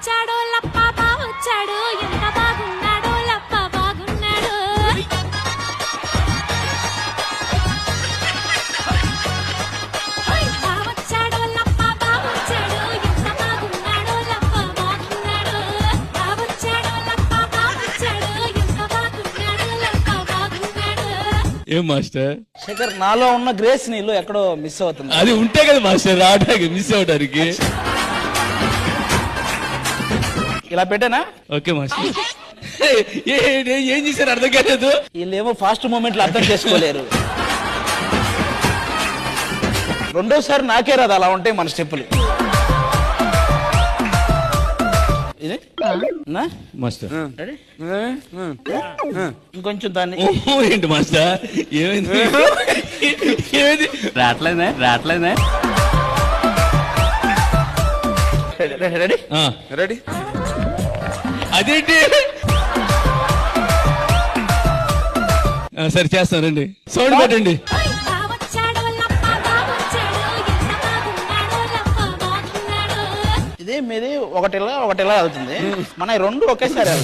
వచ్చాడో లప్ప బావొచ్చాడు ఎంత బాగున్నాడో లప్ప బాగున్నాడు బావొచ్చాడో లప్ప బావొచ్చాడు ఎంత బాగున్నాడో లప్ప బాగున్నాడు బావొచ్చాడో లప్ప బావొచ్చాడు ఎంత బాగున్నాడో లప్ప బాగున్నాడు. ఏం మాస్టర్ శేఖర్, నాలో ఉన్న గ్రేస్ నీలో ఎక్కడో మిస్ అవుతుంది. అది ఉంటే కదా మాస్టర్ రావడానికి మిస్ అవడానికి. ఇలా పెట్టానా? Okay master. ఏం చేశారు అర్థం కాలేదు. వీళ్ళేమో ఫాస్ట్ మూమెంట్లు అర్థం చేసుకోలేరు. రెండోసారి నాకే రాదు అలా ఉంటాయి మన స్టెప్పులు. ఇది నా? Master ready? ఇంకొంచెం దాన్ని ఓహో ఏంటి మాస్టర్ ఏమైంది ఏమైంది రావట్లేదా రెడీ రెడీ రెడీ అదేంటి సరే చేస్తాను రండి సౌండ్ పెట్టండి. బావొచ్చాడో లప్ప బావొచ్చాడు ఎంత బాగున్నాడో లప్ప బాగున్నాడు. ఇదే మీది ఒకటిలా అవుతుంది, మన రెండు ఒకేసారి.